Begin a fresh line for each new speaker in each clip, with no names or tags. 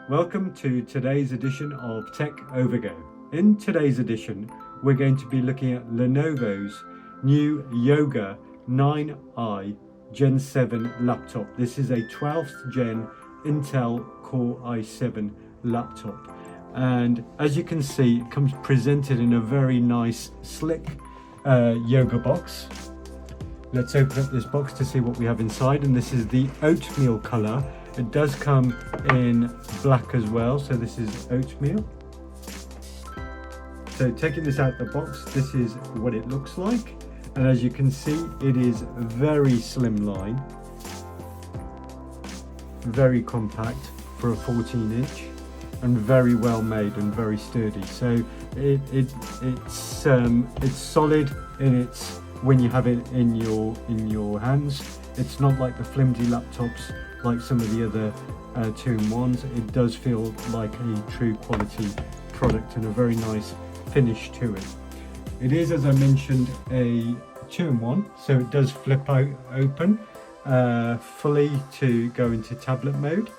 Welcome to today's edition of Tech Overgo. In today's edition, we're going to be looking at Lenovo's new Yoga 9i Gen 7 laptop. This is a 12th gen Intel Core i7 laptop. And as you can see, it comes presented in a very nice, slick yoga box. Let's open up this box to see what we have inside, and this is the oatmeal color. It does come in black as well, so this is oatmeal. So taking this out the box, this is what it looks like, and as you can see, it is very slimline, very compact for a 14-inch, and very well made and very sturdy. So it's solid in its when you have it in your hands. It's not like the flimsy laptops like some of the other 2-in-1s. It does feel like a true quality product and a very nice finish to it. It is, as I mentioned, a 2-in-1, so it does flip out open fully to go into tablet mode,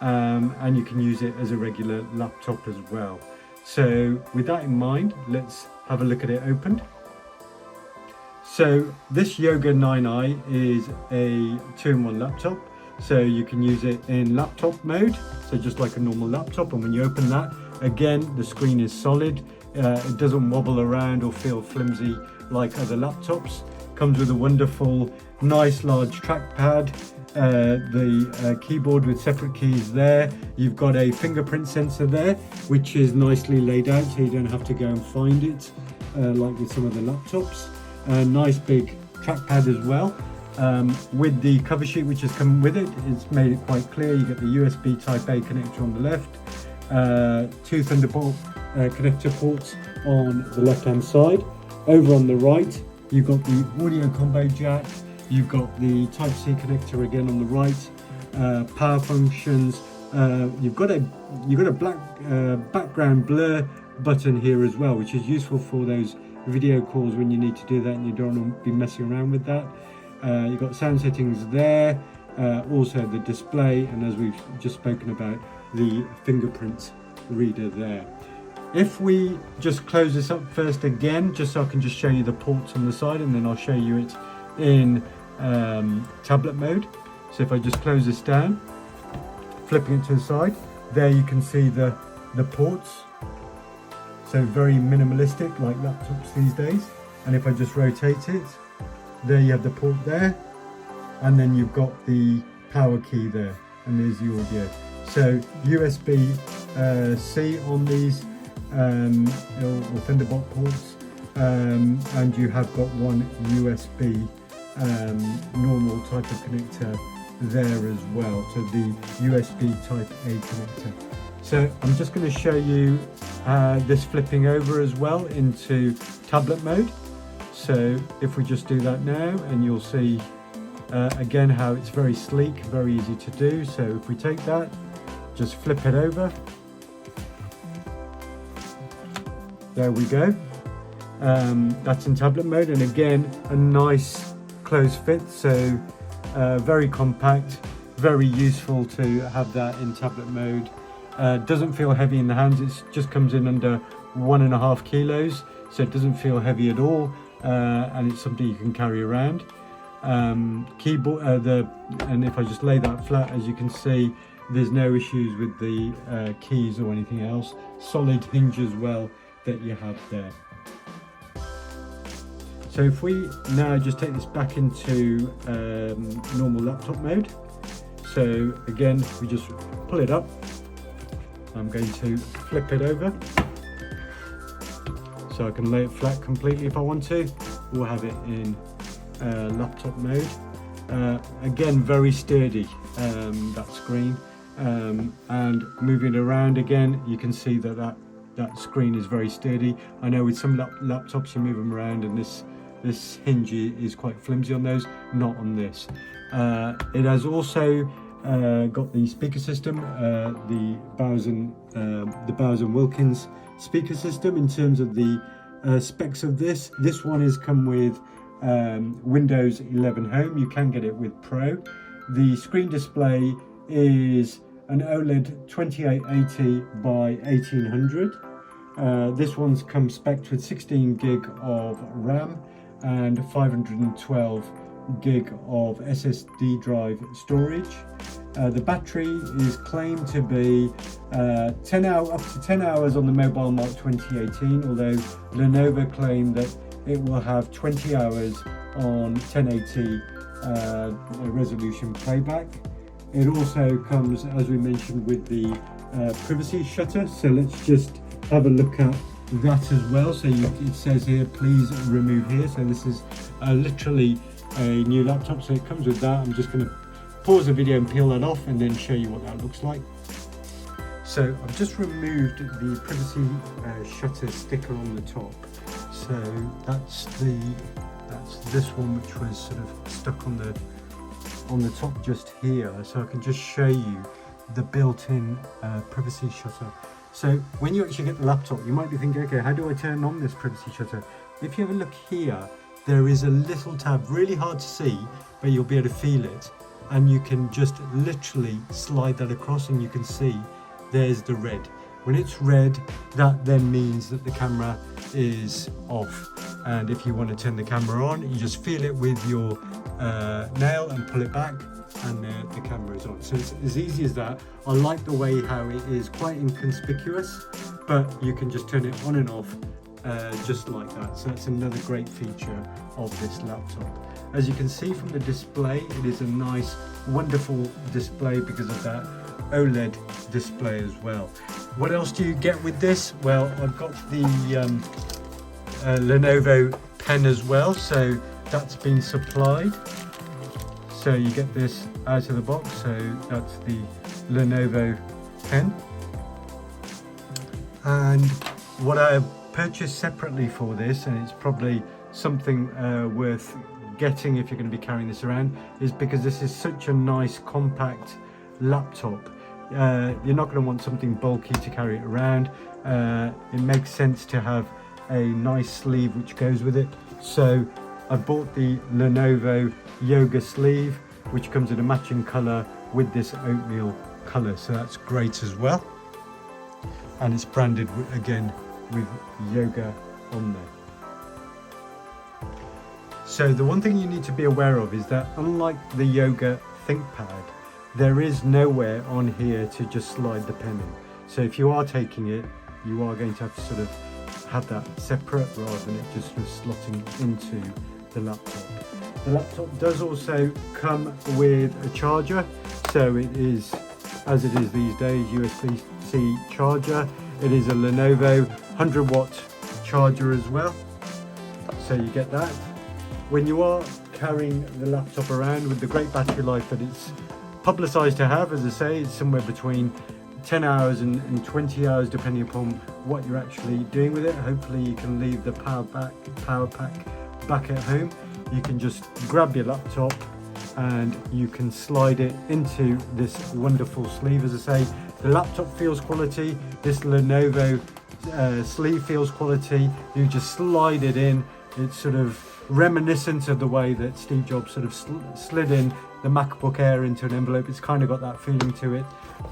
and you can use it as a regular laptop as well. So with that in mind, let's have a look at it opened. So this Yoga 9i is a 2-in-1 laptop, so you can use it in laptop mode, so just like a normal laptop, and when you open that, again, the screen is solid. It doesn't wobble around or feel flimsy like other laptops. Comes with a wonderful, nice large trackpad, the keyboard with separate keys there. You've got a fingerprint sensor there, which is nicely laid out, so you don't have to go and find it like with some of the laptops. A nice big trackpad as well, with the cover sheet which has come with it. It's made it quite clear. You get the USB Type A connector on the left, 2 Thunderbolt connector ports on the left hand side. Over on the right, you've got the audio combo jack, you've got the Type C connector again on the right, power functions, you've got a black background blur button here as well, which is useful for those video calls when you need to do that and you don't want to be messing around with that. You've got sound settings there, also the display, and as we've just spoken about, the fingerprint reader there. If we just close this up first again, just so I can just show you the ports on the side, and then I'll show you it in tablet mode. So if I just close this down, flipping it to the side, there you can see the ports. So very minimalistic, like laptops these days. And if I just rotate it, there you have the port there, and then you've got the power key there, and there's the audio. So USB-C on these or Thunderbolt ports, and you have got one USB normal type of connector there as well, so the USB Type A connector. So I'm just going to show you this flipping over as well into tablet mode. So if we just do that now, and you'll see again how it's very sleek, very easy to do. So if we take that, just flip it over. There we go. That's in tablet mode, and again a nice close fit, so very compact, very useful to have that in tablet mode. Doesn't feel heavy in the hands. It just comes in under 1.5 kilos, so it doesn't feel heavy at all, and it's something you can carry around. Keyboard, and if I just lay that flat, as you can see, there's no issues with the keys or anything else. Solid hinge as well that you have there. So if we now just take this back into normal laptop mode, so again we just pull it up. I'm going to flip it over so I can lay it flat completely if I want to, or have it in laptop mode. Again, very sturdy, that screen, and moving it around again, you can see that screen is very sturdy. I know with some laptops you move them around and this hinge is quite flimsy on those, not on this. It has also got the speaker system, the Bowers and Wilkins speaker system. In terms of the specs of this one has come with Windows 11 Home. You can get it with Pro. The screen display is an OLED 2880 by 1800. This one's comes spec'd with 16 gig of RAM and 512 gig of SSD drive storage. The battery is claimed to be up to 10 hours on the Mobile Mark 2018, although Lenovo claim that it will have 20 hours on 1080 resolution playback. It also comes, as we mentioned, with the privacy shutter, so let's just have a look at that as well. So it says here, please remove here. So this is literally a new laptop, so it comes with that. I'm just going to pause the video and peel that off and then show you what that looks like. So I've just removed the privacy shutter sticker on the top. So that's this one, which was sort of stuck on the top just here. So I can just show you the built-in privacy shutter. So when you actually get the laptop, you might be thinking, okay, how do I turn on this privacy shutter? If you have a look here, there is a little tab, really hard to see, but you'll be able to feel it. And you can just literally slide that across and you can see there's the red. When it's red, that then means that the camera is off. And if you want to turn the camera on, you just feel it with your nail and pull it back, and the camera is on. So it's as easy as that. I like the way how it is quite inconspicuous, but you can just turn it on and off just like that. So that's another great feature of this laptop. As you can see from the display, it is a nice, wonderful display because of that OLED display as well. What else do you get with this? Well, I've got the Lenovo pen as well, so that's been supplied. So you get this out of the box, so that's the Lenovo pen. And what I purchased separately for this, and it's probably something worth getting if you're going to be carrying this around, is because this is such a nice compact laptop. You're not going to want something bulky to carry it around. It makes sense to have a nice sleeve which goes with it. So I bought the Lenovo Yoga sleeve, which comes in a matching colour with this oatmeal colour, so that's great as well. And it's branded again with Yoga on there. So the one thing you need to be aware of is that unlike the Yoga ThinkPad, there is nowhere on here to just slide the pen in. So if you are taking it, you are going to have to sort of have that separate rather than it just slotting into the laptop. The laptop does also come with a charger. So it is, as it is these days, USB-C charger. It is a Lenovo 100-watt charger as well. So you get that. When you are carrying the laptop around with the great battery life that it's publicised to have, as I say, it's somewhere between 10 hours and 20 hours depending upon what you're actually doing with it. Hopefully you can leave the power pack back at home. You can just grab your laptop and you can slide it into this wonderful sleeve. As I say, the laptop feels quality, this Lenovo sleeve feels quality. You just slide it in. It's sort of reminiscent of the way that Steve Jobs sort of slid in the MacBook Air into an envelope. It's kind of got that feeling to it.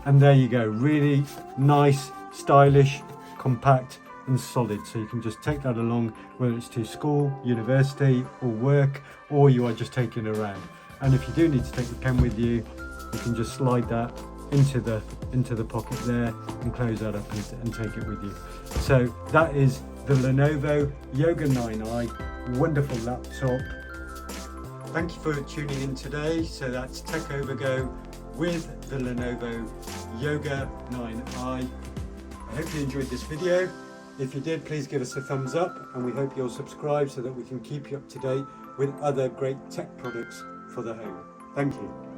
And there you go, really nice, stylish, compact and solid. So you can just take that along, whether it's to school, university or work, or you are just taking it around. And if you do need to take the pen with you, you can just slide that into the pocket there and close that up and take it with you. So that is the Lenovo Yoga 9i, wonderful laptop. Thank you for tuning in today. So that's Tech Overgo with the Lenovo Yoga 9i. I hope you enjoyed this video. If you did, please give us a thumbs up, and we hope you'll subscribe so that we can keep you up to date with other great tech products for the home. Thank you.